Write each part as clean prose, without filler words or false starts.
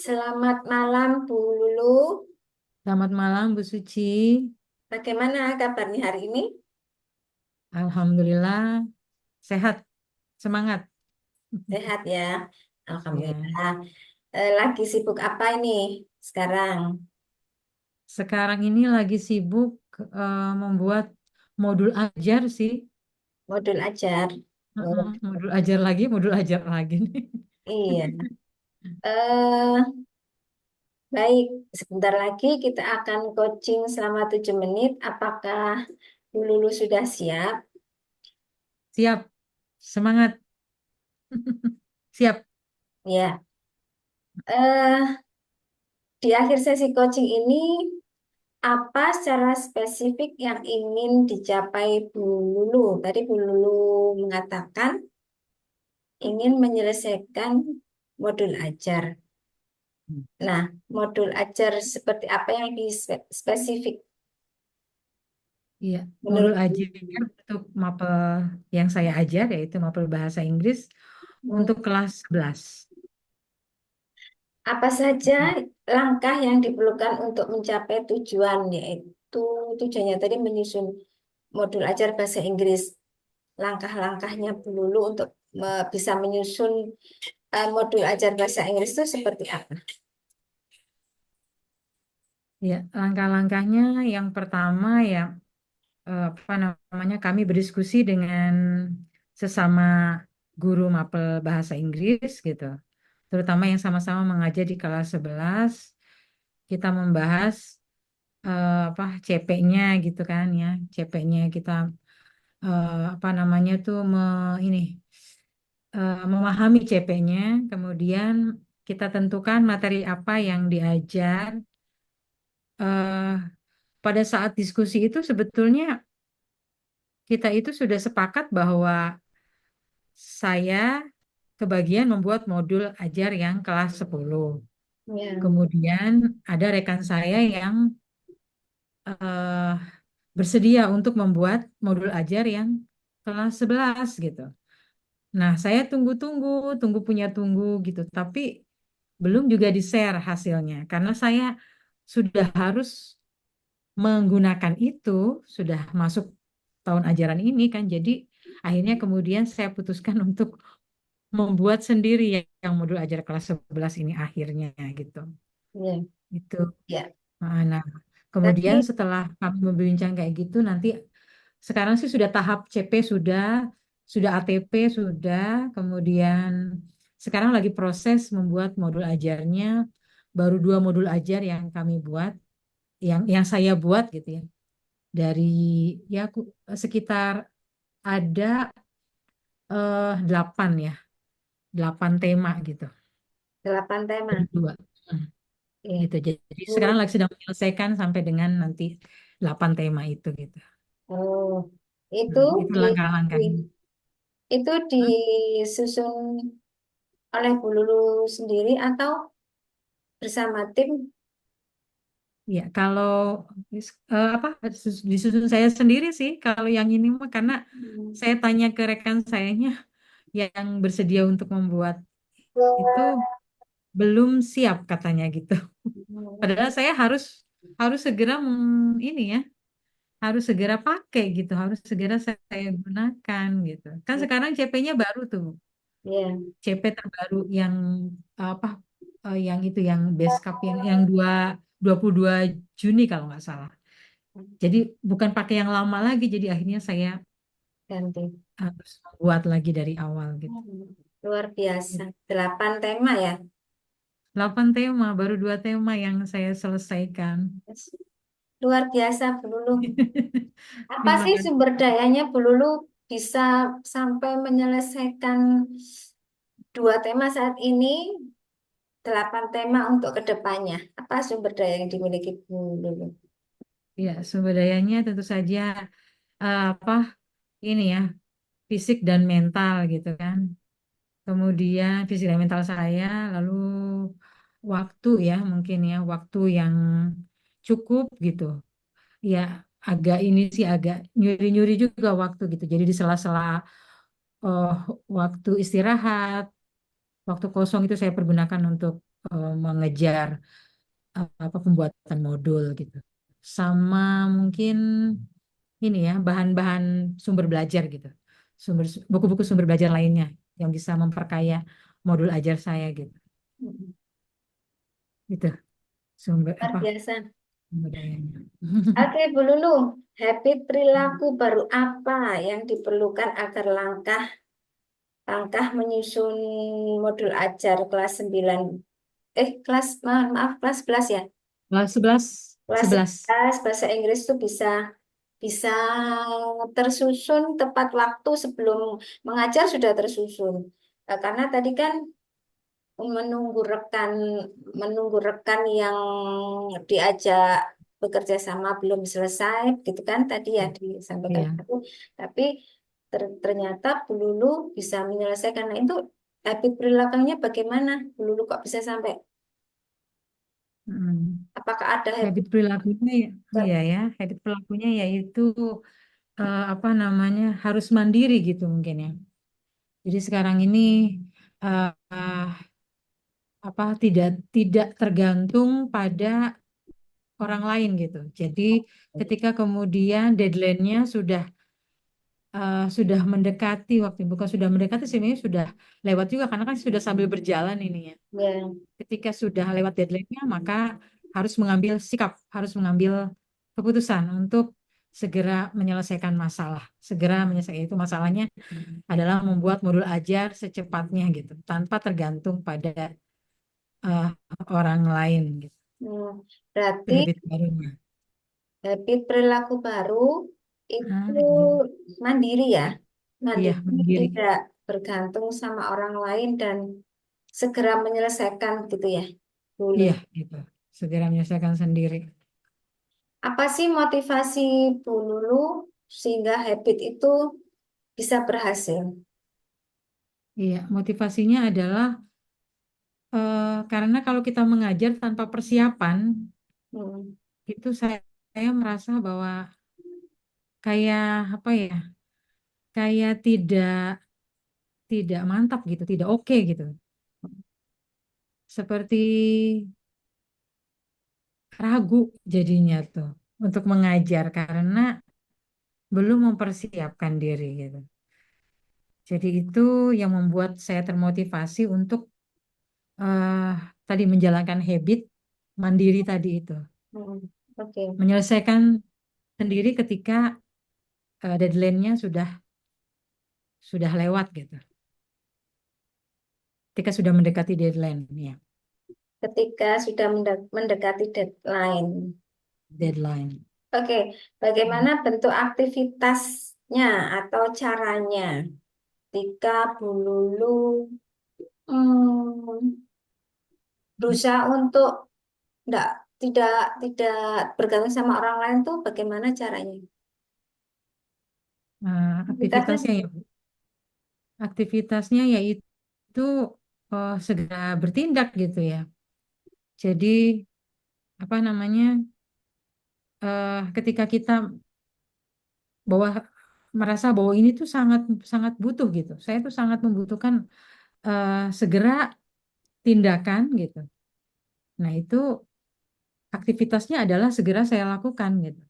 Selamat malam, Bu Lulu. Selamat malam, Bu Suci. Bagaimana kabarnya hari ini? Alhamdulillah sehat, semangat. Sehat ya. Ya, Alhamdulillah. Lagi sibuk apa ini sekarang? sekarang ini lagi sibuk membuat modul ajar sih. Modul ajar. Oh, Modul ajar lagi, modul ajar lagi nih. iya. Eh, Baik. Sebentar lagi kita akan coaching selama 7 menit. Apakah Bu Lulu sudah siap? Siap, semangat, siap. Ya. Eh, di akhir sesi coaching ini, apa secara spesifik yang ingin dicapai Bu Lulu? Tadi Bu Lulu mengatakan ingin menyelesaikan modul ajar. Nah, modul ajar seperti apa yang di spesifik Iya, modul menurut Bu ajar Lulu? untuk mapel yang saya ajar yaitu mapel bahasa Inggris Hmm. untuk kelas 11. Apa saja langkah yang diperlukan untuk mencapai tujuan, yaitu tujuannya tadi menyusun modul ajar bahasa Inggris. Langkah-langkahnya Bu Lulu untuk bisa menyusun modul ajar bahasa Inggris itu seperti apa? Ya, langkah-langkahnya yang pertama ya apa namanya kami berdiskusi dengan sesama guru mapel bahasa Inggris gitu. Terutama yang sama-sama mengajar di kelas 11, kita membahas apa CP-nya gitu kan ya. CP-nya kita apa namanya tuh ini memahami CP-nya, kemudian kita tentukan materi apa yang diajar. eh Pada saat diskusi itu sebetulnya kita itu sudah sepakat bahwa saya kebagian membuat modul ajar yang kelas 10. Ya, Kemudian ada rekan saya yang eh, bersedia untuk membuat modul ajar yang kelas 11 gitu. Nah, saya tunggu-tunggu, tunggu punya tunggu gitu. Tapi belum juga di-share hasilnya. Karena saya sudah harus menggunakan itu, sudah masuk tahun ajaran ini kan. Jadi akhirnya kemudian saya putuskan untuk membuat sendiri yang modul ajar kelas 11 ini akhirnya gitu. ya, Itu. ya. Nah, kemudian Tadi, setelah kami berbincang kayak gitu, nanti sekarang sih sudah tahap CP sudah ATP sudah, kemudian sekarang lagi proses membuat modul ajarnya, baru 2 modul ajar yang kami buat, yang saya buat gitu ya, dari ya sekitar ada 8 ya, 8 tema gitu, 8 tema. dari 2. Iya. Gitu. Jadi sekarang Bu- lagi sedang menyelesaikan sampai dengan nanti 8 tema itu gitu. Oh, itu Itu di langkah-langkahnya. itu Hmm? disusun oleh Bu Lulu sendiri atau bersama tim? Ya, kalau apa disusun saya sendiri sih kalau yang ini mah karena Hmm. saya tanya ke rekan sayanya yang bersedia untuk membuat itu belum siap katanya gitu. Padahal saya harus harus segera ini ya, harus segera pakai gitu, harus segera saya gunakan gitu. Kan sekarang CP-nya baru tuh. Ya, CP terbaru yang apa yang itu yang base cup yang 22 Juni kalau nggak salah. Jadi bukan pakai yang lama lagi, jadi akhirnya saya ganti. harus buat lagi dari awal gitu. Luar biasa. 8 tema ya. 8 tema, baru 2 tema yang saya selesaikan. Luar biasa, Bu Lulu. Apa Terima sih kasih. sumber dayanya Bu Lulu bisa sampai menyelesaikan 2 tema saat ini, 8 tema untuk kedepannya? Apa sumber daya yang dimiliki Bu Lulu? Ya, sumber dayanya tentu saja apa ini ya, fisik dan mental gitu kan. Kemudian fisik dan mental saya, lalu waktu ya mungkin ya, waktu yang cukup gitu. Ya agak ini sih agak nyuri-nyuri juga waktu gitu. Jadi di sela-sela eh, waktu istirahat, waktu kosong itu saya pergunakan untuk mengejar apa pembuatan modul gitu. Sama mungkin ini ya bahan-bahan sumber belajar gitu. Buku-buku sumber belajar lainnya yang bisa memperkaya modul ajar saya gitu. Mm-mm. Gitu sumber Luar apa biasa. sumber dayanya. Oke, Bu Lulu, habit perilaku baru apa yang diperlukan agar langkah menyusun modul ajar kelas 9, maaf, kelas 11 ya. Kelas 11 Kelas 11. 11 bahasa Inggris tuh bisa tersusun tepat waktu sebelum mengajar sudah tersusun. Karena tadi kan menunggu rekan menunggu rekan yang diajak bekerja sama belum selesai gitu kan tadi ya disampaikan Iya. aku, tapi ternyata Bu Lulu bisa menyelesaikan. Nah, itu habit perilakunya bagaimana Bu Lulu kok bisa sampai, Mm. apakah ada habit Habit perilakunya ya, oh ya ya, habit perilakunya yaitu apa namanya harus mandiri gitu mungkin ya. Jadi sekarang ini eh, eh, apa tidak tergantung pada orang lain gitu. Jadi ketika kemudian deadline-nya sudah mendekati waktu bukan sudah mendekati sebenarnya sudah lewat juga karena kan sudah sambil berjalan ini ya. ya? Ketika sudah lewat deadline-nya maka harus mengambil sikap, harus mengambil keputusan untuk segera menyelesaikan masalah. Segera menyelesaikan itu masalahnya adalah membuat modul ajar secepatnya gitu, tanpa tergantung pada eh, orang lain gitu. Hmm, Itu berarti habit barunya. habit perilaku baru itu Iya, mandiri ya. iya Mandiri, mandiri. tidak bergantung sama orang lain dan segera menyelesaikan gitu ya, dulu. Iya, gitu. Segera menyelesaikan sendiri. Apa sih motivasi Bu Lulu sehingga habit itu bisa berhasil? Iya, motivasinya adalah karena kalau kita mengajar tanpa persiapan, Hmm. itu saya merasa bahwa kayak apa ya, kayak tidak mantap gitu, tidak oke gitu. Seperti ragu jadinya tuh untuk mengajar karena belum mempersiapkan diri gitu. Jadi itu yang membuat saya termotivasi untuk eh, tadi menjalankan habit mandiri tadi itu, Hmm. Oke. menyelesaikan sendiri ketika deadline-nya sudah lewat gitu, ketika sudah mendekati deadline ya, Ketika sudah mendekati deadline. deadline. Oke, bagaimana bentuk aktivitasnya atau caranya ketika Bu Lulu hmm, berusaha untuk enggak, tidak tidak bergantung sama orang lain tuh bagaimana caranya? Aktivitasnya Aktivitasnya ya, Bu. Aktivitasnya yaitu segera bertindak gitu ya. Jadi apa namanya, ketika kita bahwa merasa bahwa ini tuh sangat sangat butuh gitu. Saya tuh sangat membutuhkan segera tindakan gitu. Nah, itu aktivitasnya adalah segera saya lakukan gitu.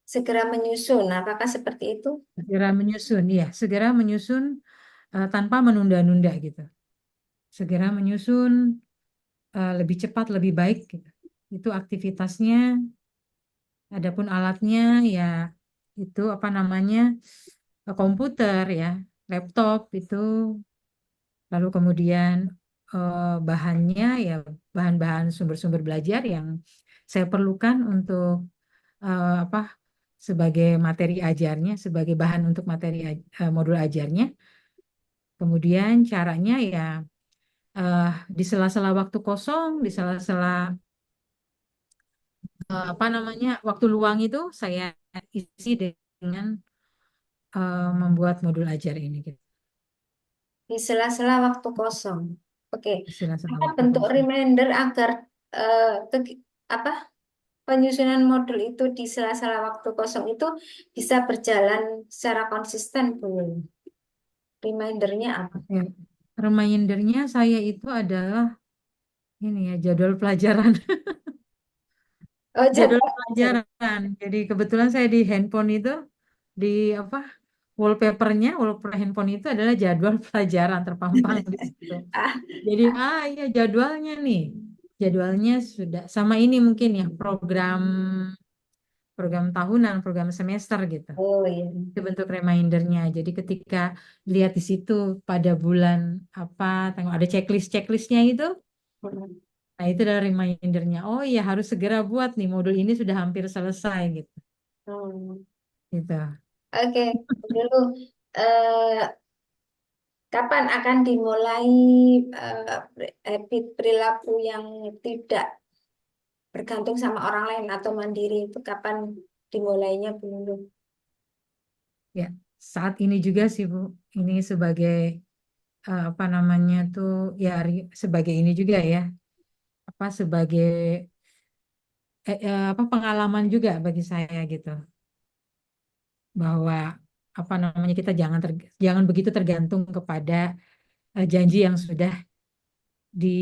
segera menyusun, apakah seperti itu? Segera menyusun, ya, segera menyusun tanpa menunda-nunda gitu. Segera menyusun lebih cepat, lebih baik gitu. Itu aktivitasnya. Adapun alatnya ya itu apa namanya komputer ya, laptop itu. Lalu kemudian bahannya ya bahan-bahan sumber-sumber belajar yang saya perlukan untuk apa sebagai materi ajarnya, sebagai bahan untuk modul ajarnya. Kemudian caranya ya eh, di sela-sela waktu kosong, di sela-sela apa namanya waktu luang itu saya isi dengan membuat modul ajar ini gitu. Di sela-sela waktu kosong. Oke, Di sela-sela apa waktu bentuk kosong. reminder agar eh, apa penyusunan modul itu di sela-sela waktu kosong itu bisa berjalan secara konsisten, Bu? Remindernya apa? Oke. Remindernya saya itu adalah ini ya jadwal pelajaran. Oh, Jadwal jadwal pelajaran. pelajaran. Jadi kebetulan saya di handphone itu di apa wallpaper handphone itu adalah jadwal pelajaran terpampang di situ. Ah, Jadi iya jadwalnya nih. Jadwalnya sudah sama ini mungkin ya program program tahunan, program semester gitu. oh iya. Itu bentuk remindernya. Jadi ketika lihat di situ pada bulan apa, tengok ada checklistnya itu. Hmm. Nah, itu adalah remindernya. Oh iya, harus segera buat nih modul ini sudah hampir selesai gitu. Hmm. Gitu. Oke, dulu kapan akan dimulai habit perilaku yang tidak bergantung sama orang lain atau mandiri itu kapan dimulainya dulu? Ya, saat ini juga sih Bu, ini sebagai apa namanya tuh ya sebagai ini juga ya, apa sebagai apa pengalaman juga bagi saya gitu, bahwa apa namanya kita jangan begitu tergantung kepada janji yang sudah di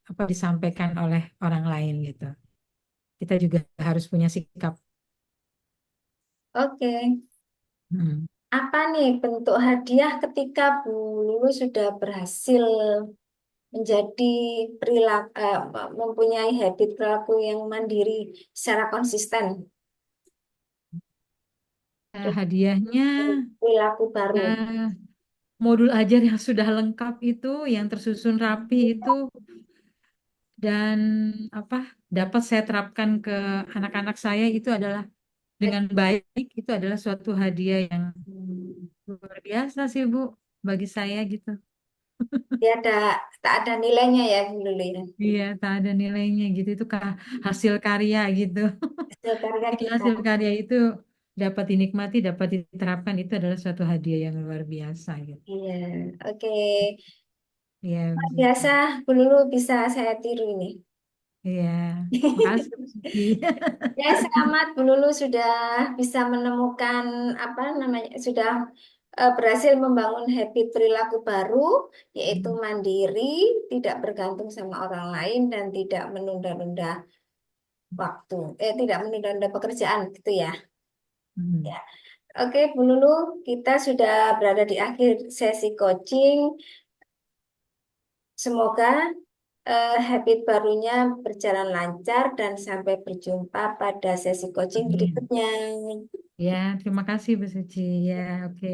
apa disampaikan oleh orang lain gitu. Kita juga harus punya sikap. Oke, Hmm. apa nih bentuk hadiah ketika Bu Lulu sudah berhasil menjadi mempunyai habit perilaku yang mandiri secara konsisten, terus Hadiahnya perilaku baru. eh, modul ajar yang sudah lengkap itu, yang tersusun rapi itu, dan apa dapat saya terapkan ke anak-anak saya itu adalah dengan baik, itu adalah suatu hadiah yang luar biasa sih Bu bagi saya gitu. Dia ada tak ada nilainya ya Bu Lulu ya. Iya, tak ada nilainya gitu. Itu hasil karya gitu. Hasil karya Ketika kita. hasil karya itu dapat dinikmati, dapat diterapkan, itu adalah suatu hadiah yang luar biasa gitu. Iya, oke. Iya, bisa. Biasa Bu Lulu bisa saya tiru ini. Iya, makasih Bu Suci. Ya, selamat Bu Lulu sudah bisa menemukan apa namanya, sudah berhasil membangun habit perilaku baru, yaitu mandiri, tidak bergantung sama orang lain dan tidak menunda-nunda waktu, tidak menunda-nunda pekerjaan gitu ya. Ya, Hmm. oke Bu Lulu, kita sudah berada di akhir sesi coaching. Semoga habit barunya berjalan lancar dan sampai berjumpa pada sesi coaching Amin. berikutnya. Ya, terima kasih Bu Suci. Ya, oke.